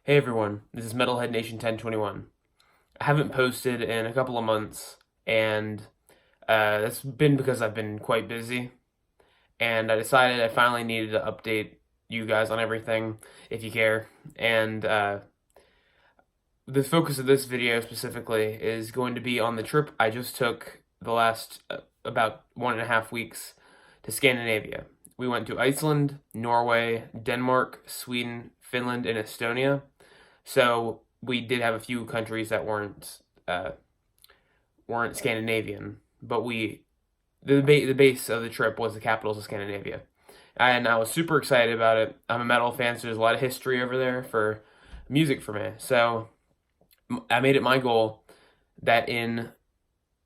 Hey everyone, this is Metalhead Nation 1021. I haven't posted in a couple of months, and that's been because I've been quite busy, and I decided I finally needed to update you guys on everything, if you care. And the focus of this video specifically is going to be on the trip I just took the last about 1.5 weeks to Scandinavia. We went to Iceland, Norway, Denmark, Sweden, Finland, and Estonia. So we did have a few countries that weren't Scandinavian, but the base of the trip was the capitals of Scandinavia, and I was super excited about it. I'm a metal fan, so there's a lot of history over there for music for me. So I made it my goal that in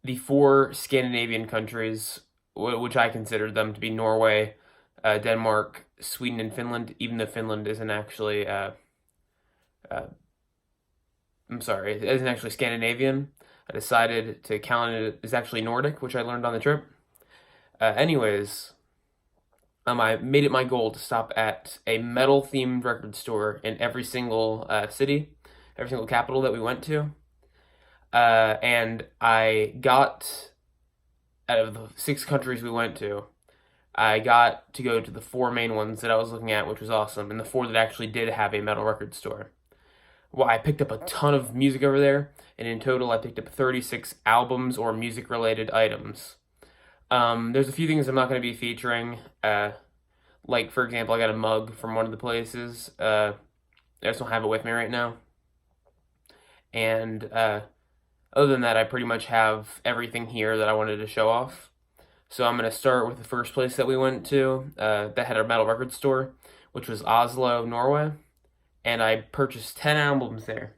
the four Scandinavian countries, which I considered them to be Norway, Denmark, Sweden, and Finland, even though Finland isn't actually uh, I'm sorry, it isn't actually Scandinavian. I decided to count it as actually Nordic, which I learned on the trip. Anyways, I made it my goal to stop at a metal-themed record store in every single city, every single capital that we went to. And I got, out of the 6 countries we went to, I got to go to the 4 main ones that I was looking at, which was awesome, and the 4 that actually did have a metal record store. Well, I picked up a ton of music over there, and in total, I picked up 36 albums or music-related items. There's a few things I'm not going to be featuring. Like, for example, I got a mug from one of the places. I just don't have it with me right now. And other than that, I pretty much have everything here that I wanted to show off. So I'm going to start with the first place that we went to that had a metal record store, which was Oslo, Norway. And I purchased 10 albums there.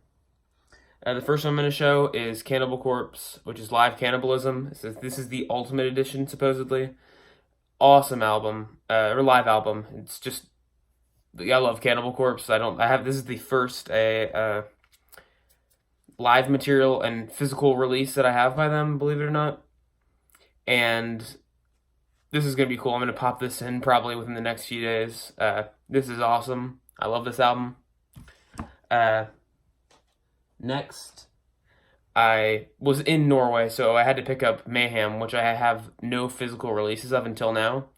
The first one I'm going to show is Cannibal Corpse, which is Live Cannibalism. It says this is the Ultimate Edition, supposedly. Awesome album, or live album. It's just, I love Cannibal Corpse. This is the first live material and physical release that I have by them, believe it or not. And this is going to be cool. I'm going to pop this in probably within the next few days. This is awesome. I love this album. Next, I was in Norway, so I had to pick up Mayhem, which I have no physical releases of until now.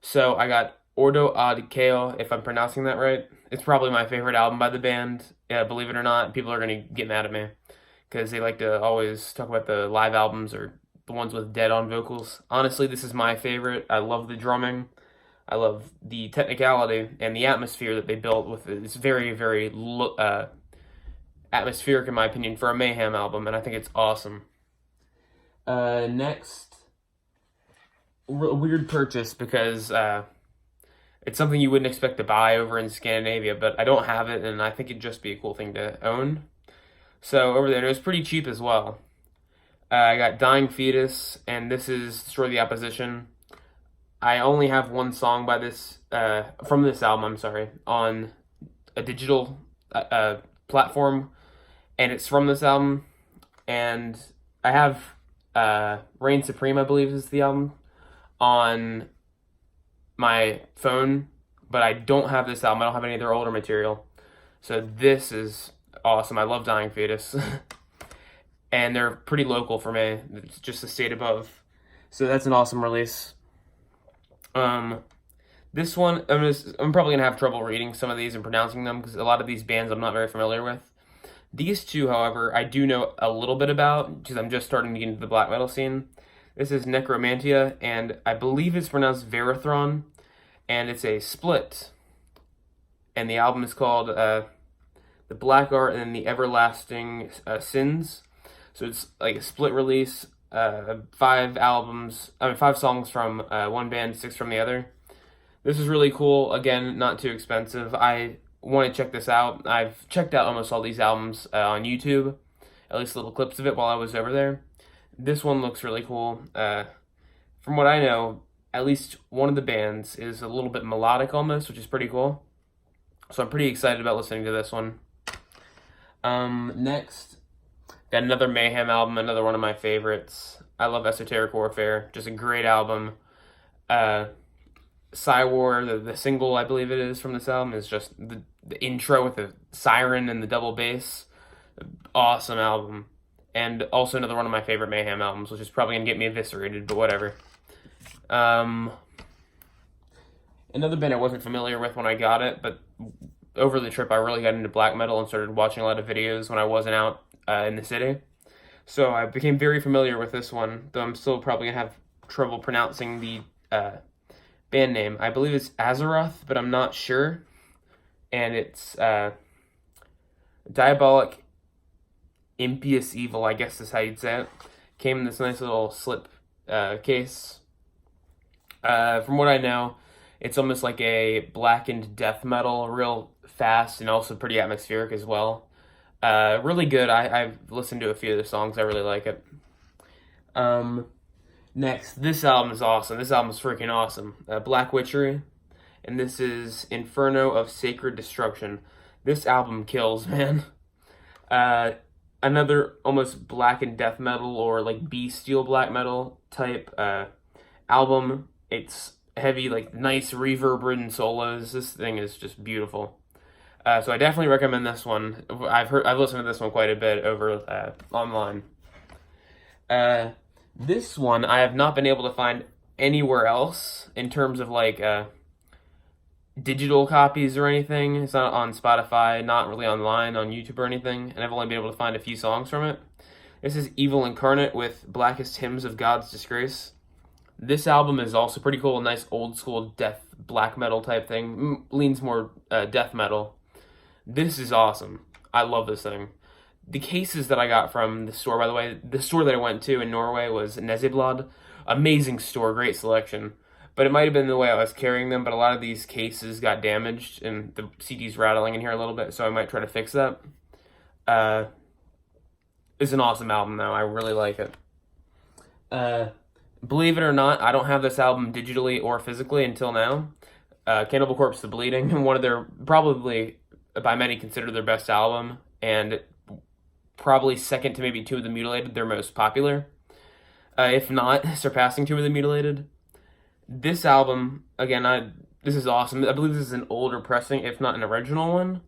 So I got Ordo ad Keo, if I'm pronouncing that right. It's probably my favorite album by the band. Believe it or not, people are going to get mad at me because they like to always talk about the live albums or the ones with dead on vocals. Honestly, this is my favorite. I love the drumming. I love the technicality and the atmosphere that they built with it. It's very, very atmospheric, in my opinion, for a Mayhem album, and I think it's awesome. Next, weird purchase because it's something you wouldn't expect to buy over in Scandinavia, but I don't have it, and I think it'd just be a cool thing to own. So over there, it was pretty cheap as well. I got Dying Fetus, and this is Destroy the Opposition. I only have one song by this from this album, I'm sorry, on a digital platform, and it's from this album. And I have Reign Supreme, I believe is the album, on my phone, but I don't have this album. I don't have any of their older material. So this is awesome. I love Dying Fetus. And they're pretty local for me. It's just a state above. So that's an awesome release. This one, I'm probably gonna have trouble reading some of these and pronouncing them because a lot of these bands I'm not very familiar with. These two, however, I do know a little bit about because I'm just starting to get into the black metal scene. This is Necromantia, and I believe it's pronounced Verathron, and it's a split. And the album is called The Black Art and the Everlasting Sins. So it's like a split release. 5 songs from one band, 6 from the other. This is really cool. Again, not too expensive. I want to check this out. I've checked out almost all these albums on YouTube, at least little clips of it while I was over there. This one looks really cool. From what I know, at least one of the bands is a little bit melodic almost, which is pretty cool. So I'm pretty excited about listening to this one. Next, got another Mayhem album, another one of my favorites. I love Esoteric Warfare, just a great album. War, the single I believe it is from this album, is just the intro with the siren and the double bass. Awesome album. And also another one of my favorite Mayhem albums, which is probably gonna get me eviscerated, but whatever. Another band I wasn't familiar with when I got it, but over the trip I really got into black metal and started watching a lot of videos when I wasn't out in the city. So I became very familiar with this one, though I'm still probably gonna have trouble pronouncing the band name. I believe it's Azeroth, but I'm not sure. And it's Diabolic Impious Evil, I guess is how you'd say it. Came in this nice little slip case. From what I know, it's almost like a blackened death metal, real fast and also pretty atmospheric as well. Really good. I've listened to a few of the songs. I really like it. Next, this album is awesome. This album is freaking awesome. Black Witchery, and this is Inferno of Sacred Destruction. This album kills, man. Another almost blackened death metal or like bestial black metal type album. It's heavy, like nice reverb-ridden solos. This thing is just beautiful. So I definitely recommend this one. I've listened to this one quite a bit over online. This one I have not been able to find anywhere else in terms of like digital copies or anything. It's not on Spotify, not really online on YouTube or anything, and I've only been able to find a few songs from it. This is Evil Incarnate with Blackest Hymns of God's Disgrace. This album is also pretty cool, a nice old school death black metal type thing. Leans more death metal. This is awesome. I love this thing. The cases that I got from the store, by the way, the store that I went to in Norway was Neseblad. Amazing store, great selection. But it might have been the way I was carrying them, but a lot of these cases got damaged and the CD's rattling in here a little bit, so I might try to fix that. It's an awesome album, though. I really like it. Believe it or not, I don't have this album digitally or physically until now. Cannibal Corpse The Bleeding, one of their, probably by many considered their best album, and probably second to maybe Two of the Mutilated, their most popular. If not, surpassing Two of the Mutilated. This album, again, this is awesome. I believe this is an older pressing, if not an original one.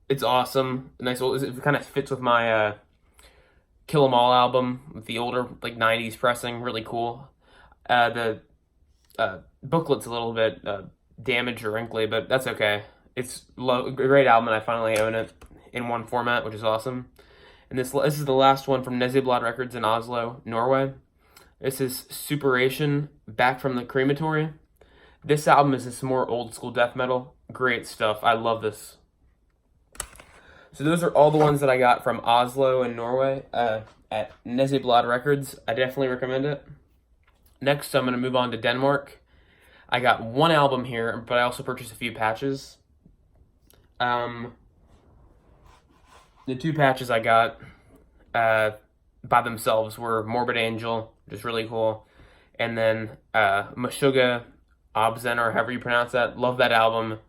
It's awesome. Nice old, it kind of fits with my Kill 'Em All album with the older, like 90s pressing. Really cool. The booklet's a little bit damaged or wrinkly, but that's okay. It's a great album, and I finally own it in one format, which is awesome. And this is the last one from Neseblad Records in Oslo, Norway. This is Superation, Back from the Crematory. This album is just more old school death metal. Great stuff. I love this. So those are all the ones that I got from Oslo in Norway at Neseblad Records. I definitely recommend it. Next, I'm going to move on to Denmark. I got one album here, but I also purchased a few patches. The two patches I got by themselves were Morbid Angel, which is really cool, and then Meshuggah Obscen, or however you pronounce that. Love that album.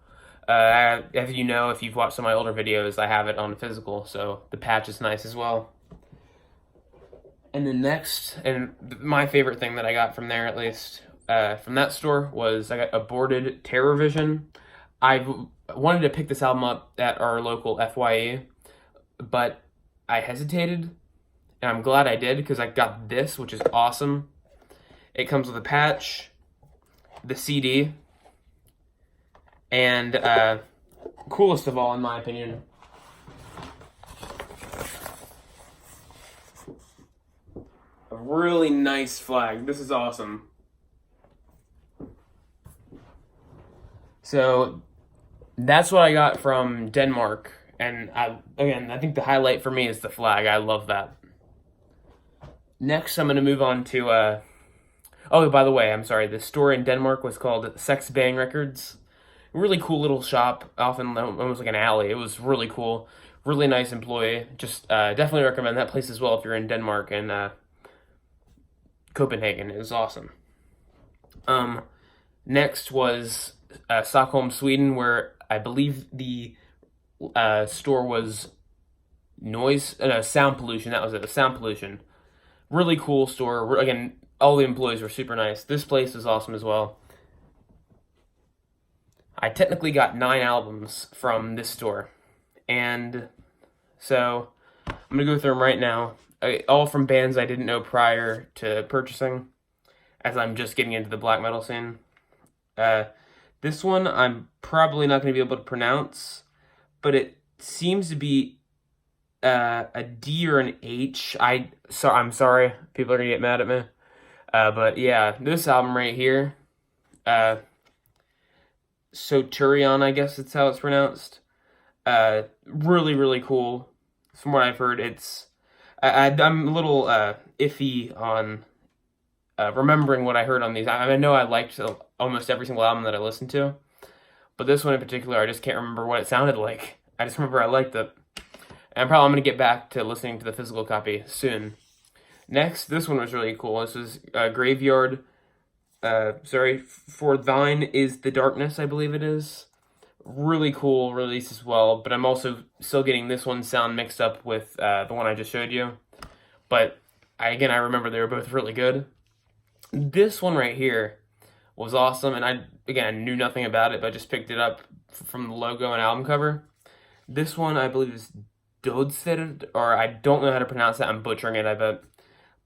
As you know, if you've watched some of my older videos, I have it on physical, so the patch is nice as well. And then next, and my favorite thing that I got from there, at least, from that store, was I got Aborted Terror Vision. I wanted to pick this album up at our local FYE, but I hesitated, and I'm glad I did, because I got this, which is awesome. It comes with a patch, the CD, and coolest of all, in my opinion, a really nice flag. This is awesome. So that's what I got from Denmark, and I think the highlight for me is the flag. I love that. Next, I'm going to move on to, oh, by the way, I'm sorry, the store in Denmark was called Sex Bang Records. Really cool little shop, often almost like an alley. It was really cool, really nice employee. Just definitely recommend that place as well if you're in Denmark and Copenhagen. It was awesome. Next was Stockholm, Sweden, where I believe the store was Sound Pollution. That was it, Sound Pollution. Really cool store. Again, all the employees were super nice. This place was awesome as well. I technically got 9 albums from this store, and so I'm gonna go through them right now. All from bands I didn't know prior to purchasing, as I'm just getting into the black metal scene. Uh, this one I'm probably not going to be able to pronounce, but it seems to be a D or an H. I'm sorry, people are gonna get mad at me. But yeah, this album right here, uh, Soturion, I guess that's how it's pronounced. Really, really cool. From what I've heard, I'm a little iffy on remembering what I heard on these. I know I liked almost every single album that I listened to, but this one in particular, I just can't remember what it sounded like. I just remember I liked it. And I'm going to get back to listening to the physical copy soon. Next, this one was really cool. This was Graveyard. For Thine is the Darkness, I believe it is. Really cool release as well, but I'm also still getting this one sound mixed up with the one I just showed you. But I remember they were both really good. This one right here was awesome, and I knew nothing about it, but I just picked it up from the logo and album cover. This one, I believe, is Dödsfjord, or I don't know how to pronounce that. I'm butchering it, I bet.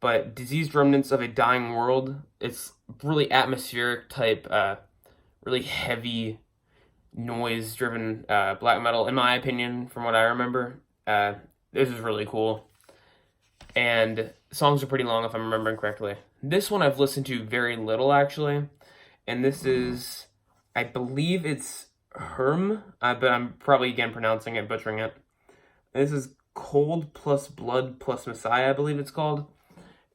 But Diseased Remnants of a Dying World. It's really atmospheric type, really heavy, noise-driven black metal, in my opinion, from what I remember. This is really cool. And songs are pretty long, if I'm remembering correctly. This one I've listened to very little, actually. And this is, I believe it's Herm, but I'm probably, again, pronouncing it, butchering it. This is Cold plus Blood plus Messiah, I believe it's called.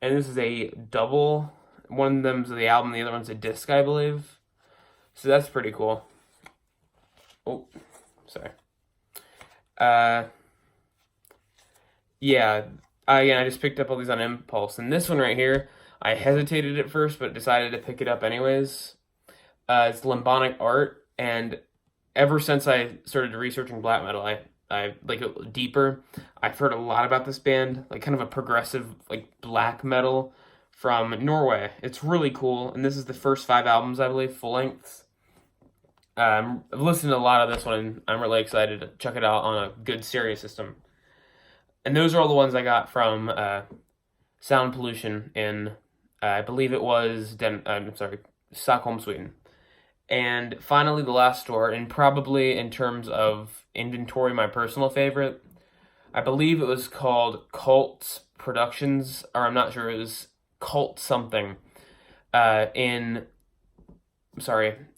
And this is a double. One of them's the album, the other one's a disc, I believe. So that's pretty cool. Oh, sorry. Yeah, I just picked up all these on impulse. And this one right here, I hesitated at first, but decided to pick it up anyways. It's Lambonic Art, and ever since I started researching black metal, I like it deeper. I've heard a lot about this band, like kind of a progressive, like black metal from Norway. It's really cool, and this is the first 5 albums, I believe, full lengths. I've listened to a lot of this one, and I'm really excited to check it out on a good stereo system. And those are all the ones I got from Sound Pollution in, I believe it was Stockholm, Sweden. And finally, the last store, and probably in terms of inventory, my personal favorite, I believe it was called Cult Productions, or I'm not sure, it was Cult something, it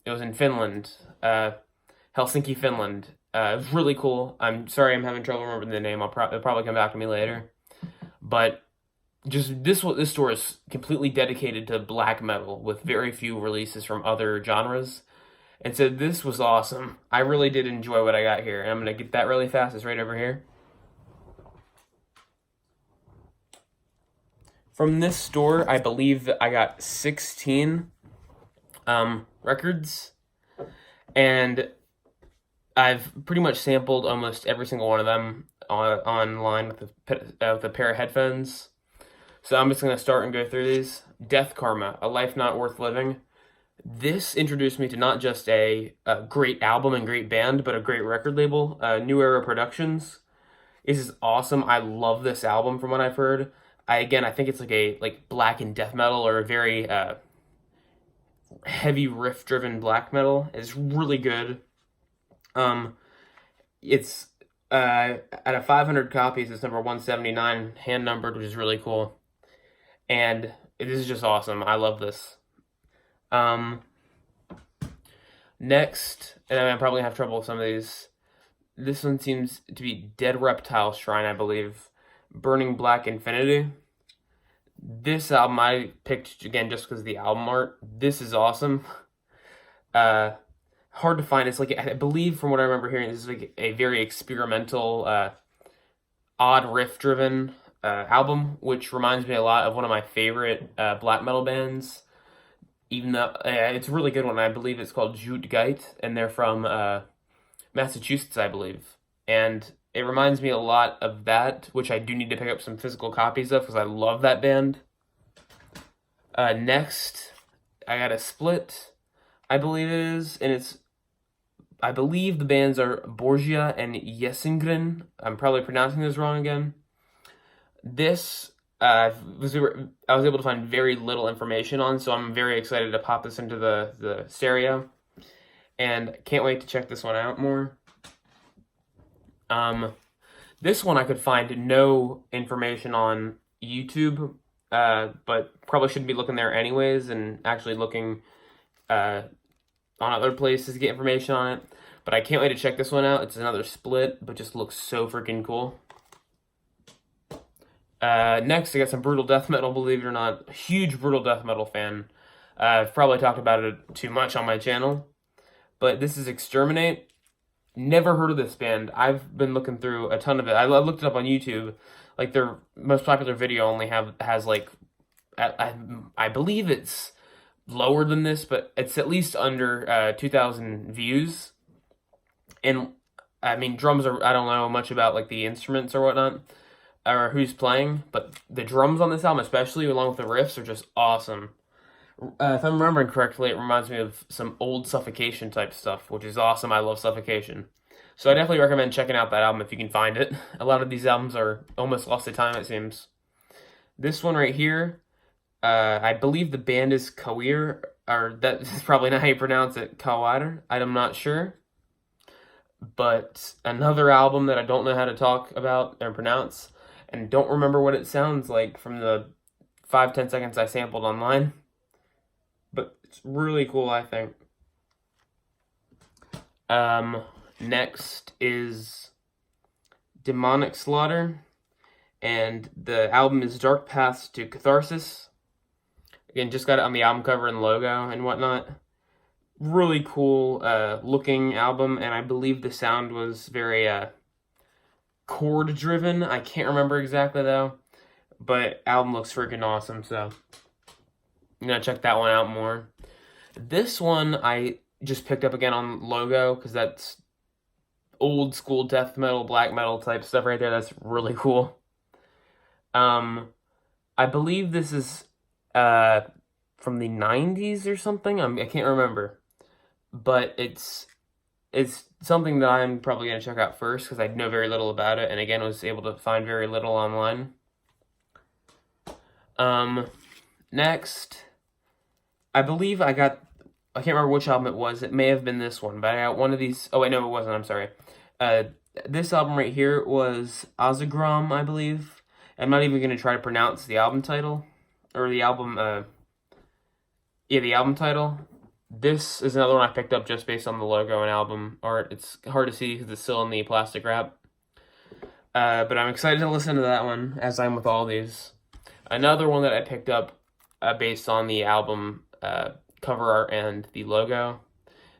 was in Finland, Helsinki, Finland. It was really cool. I'm sorry I'm having trouble remembering the name. It'll probably come back to me later. But just this store is completely dedicated to black metal with very few releases from other genres. And so this was awesome. I really did enjoy what I got here. And I'm going to get that really fast. It's right over here. From this store, I believe that I got 16 records. And I've pretty much sampled almost every single one of them online with a pair of headphones. So I'm just going to start and go through these. Death Karma, A Life Not Worth Living. This introduced me to not just a great album and great band, but a great record label, New Era Productions. This is awesome. I love this album from what I've heard. I think it's like black and death metal, or a very heavy riff-driven black metal. It's really good. It's out of 500 copies, it's number 179, hand numbered, which is really cool. And this is just awesome. I love this. Next, and I probably have trouble with some of these. This one seems to be Dead Reptile Shrine, I believe. Burning Black Infinity. This album I picked, again, just because of the album art. This is awesome. Hard to find. It's like, I believe from what I remember hearing, this is like a very experimental, odd riff-driven album, which reminds me a lot of one of my favorite black metal bands. Even though it's a really good one. I believe it's called Jute Geit, and they're from Massachusetts, I believe. And it reminds me a lot of that, which I do need to pick up some physical copies of because I love that band. Next, I got a split, I believe it is, and I believe the bands are Borgia and Jesengren. I'm probably pronouncing this wrong again. This I was able to find very little information on, so I'm very excited to pop this into the stereo, and can't wait to check this one out more. This one I could find no information on YouTube, but probably shouldn't be looking there anyways, and actually looking on other places to get information on it. But I can't wait to check this one out. It's another split, but just looks so freaking cool. Next, I got some brutal death metal, believe it or not. Huge brutal death metal fan. I've probably talked about it too much on my channel. But this is Exterminate. Never heard of this band. I've been looking through a ton of it. I looked it up on YouTube. Like, their most popular video only has like, I believe it's lower than this, but it's at least under 2,000 views. And I mean, drums are, I don't know much about like the instruments or whatnot, or who's playing, but the drums on this album, especially along with the riffs, are just awesome. If I'm remembering correctly, it reminds me of some old Suffocation type stuff, which is awesome. I love Suffocation. So I definitely recommend checking out that album if you can find it. A lot of these albums are almost lost to time, it seems. This one right here, I believe the band is Kawir, or that's probably not how you pronounce it, Kawir. I'm not sure. But another album that I don't know how to talk about or pronounce, and don't remember what it sounds like from the 5-10 seconds I sampled online. But it's really cool, I think. Next is Demonic Slaughter, and the album is Dark Paths to Catharsis. Again, just got it on the album cover and logo and whatnot. Really cool looking album, and I believe the sound was very chord driven. I can't remember exactly though, but album looks freaking awesome, so I'm gonna check that one out more. This one I just picked up again on logo because that's old school death metal, black metal type stuff right there. That's really cool. I believe this is from the 90s or something. I can't remember, but it's something that I'm probably gonna check out first because I know very little about it, and again was able to find very little online. Next, I believe I can't remember which album it was. It may have been this one, but I got one of these. Oh wait, no, it wasn't. I'm sorry. This album right here was Azagram, I believe. I'm not even gonna try to pronounce the album title or the album. Yeah, the album title. This is another one I picked up just based on the logo and album art. It's hard to see because it's still in the plastic wrap. But I'm excited to listen to that one, as I'm with all these. Another one that I picked up based on the album cover art and the logo.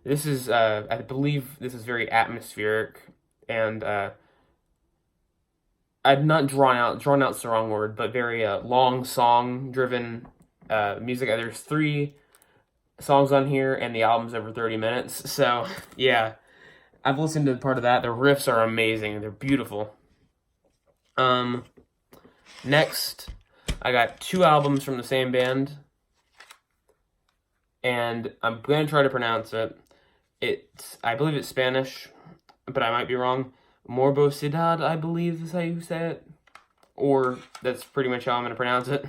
This is, I believe this is very atmospheric, and I'm not drawn out's the wrong word, but very long song-driven music. There's 3 songs on here, and the album's over 30 minutes, so yeah. I've listened to part of that. The riffs are amazing. They're beautiful. Next, I got 2 albums from the same band, and I'm going to try to pronounce it. I believe it's Spanish, but I might be wrong. Morbosidad, I believe is how you say it. Or that's pretty much how I'm going to pronounce it.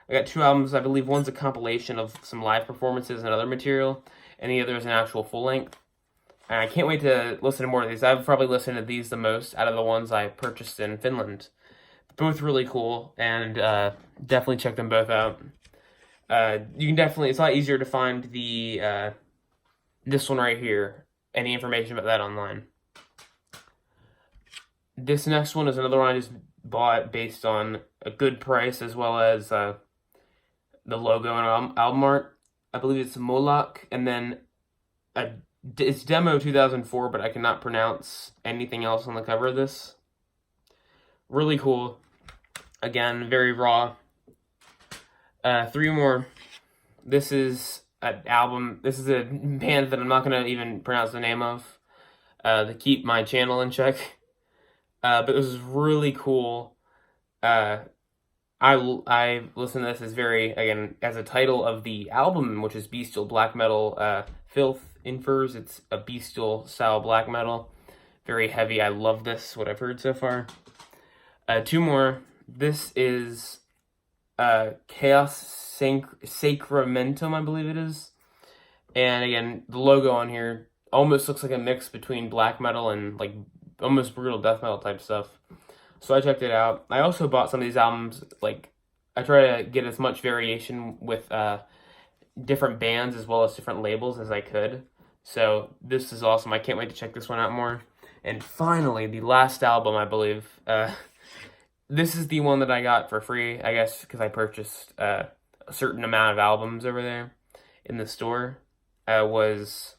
I got 2 albums. I believe one's a compilation of some live performances and other material, and the other is an actual full length. And I can't wait to listen to more of these. I've probably listened to these the most out of the ones I purchased in Finland. Both really cool, and definitely check them both out. You can definitely, it's a lot easier to find the this one right here, any information about that online. This next one is another one I just bought based on a good price, as well as the logo and album art. I believe it's Moloch, and then it's demo 2004, but I cannot pronounce anything else on the cover of this. Really cool. Again, very raw. 3 more. This is an album. This is a band that I'm not going to even pronounce the name of to keep my channel in check. But it was really cool. I listen to this as very, again, as a title of the album, which is Bestial Black Metal, Filth infers. It's a bestial style black metal. Very heavy. I love this, what I've heard so far. Two more. This is Chaos Sacramentum, I believe it is. And again, the logo on here almost looks like a mix between black metal and like almost brutal death metal type stuff. So I checked it out. I also bought some of these albums. Like, I try to get as much variation with different bands as well as different labels as I could. So this is awesome. I can't wait to check this one out more. And finally, the last album, I believe. This is the one that I got for free, I guess, because I purchased a certain amount of albums over there in the store. Was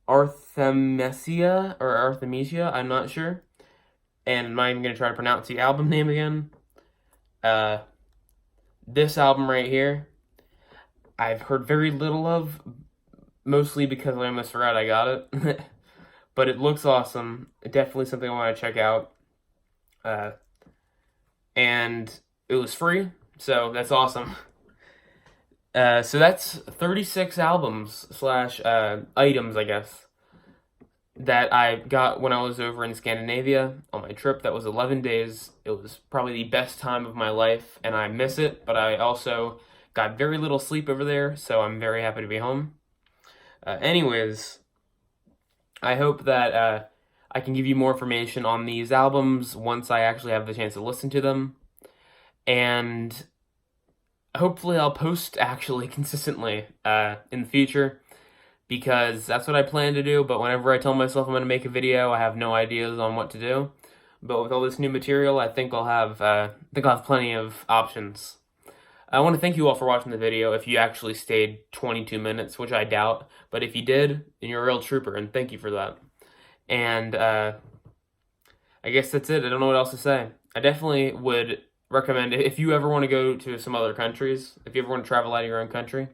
Arthemesia or Artemisia, I'm not sure. And I'm not even going to try to pronounce the album name again. This album right here, I've heard very little of, mostly because I almost forgot I got it. But it looks awesome. Definitely something I want to check out. And it was free, so that's awesome. So that's 36 albums slash items, I guess, that I got when I was over in Scandinavia on my trip. That was 11 days. It was probably the best time of my life, and I miss it, but I also got very little sleep over there, so I'm very happy to be home. Anyways, I hope that I can give you more information on these albums once I actually have the chance to listen to them. And hopefully I'll post actually consistently in the future, because that's what I plan to do. But whenever I tell myself I'm going to make a video, I have no ideas on what to do. But with all this new material, I think I'll have plenty of options. I want to thank you all for watching the video. If you actually stayed 22 minutes, which I doubt, but if you did, then you're a real trooper, and thank you for that. And I guess that's it. I don't know what else to say. I definitely would recommend, if you ever want to go to some other countries, if you ever want to travel out of your own country,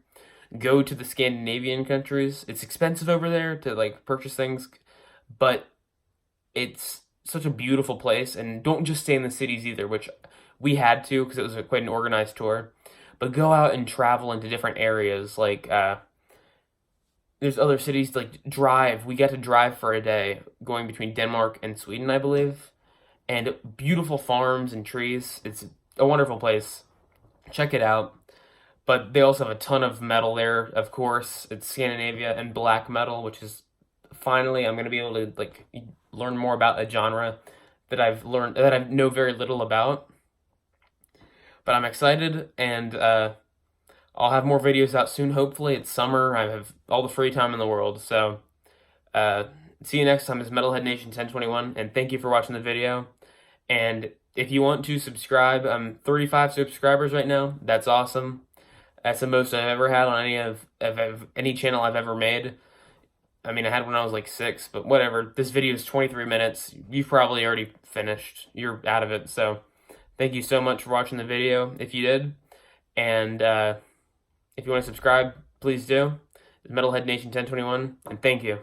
go to the Scandinavian countries. It's expensive over there to like purchase things, but it's such a beautiful place. And don't just stay in the cities either, which we had to because it was quite an organized tour. But go out and travel into different areas. Like there's other cities, like drive. We got to drive for a day going between Denmark and Sweden, I believe. And beautiful farms and trees. It's a wonderful place. Check it out. But they also have a ton of metal there, of course. It's Scandinavia and black metal, which is finally I'm going to be able to like learn more about a genre that I know very little about. But I'm excited, and I'll have more videos out soon. Hopefully, it's summer. I have all the free time in the world. So see you next time. It's Metalhead Nation 1021, and thank you for watching the video. And if you want to subscribe, I'm 35 subscribers right now. That's awesome. That's the most I've ever had on any channel I've ever made. I mean, I had when I was like 6, but whatever. This video is 23 minutes. You've probably already finished. You're out of it. So thank you so much for watching the video, if you did. And if you want to subscribe, please do. It's Metalhead Nation 1021, and thank you.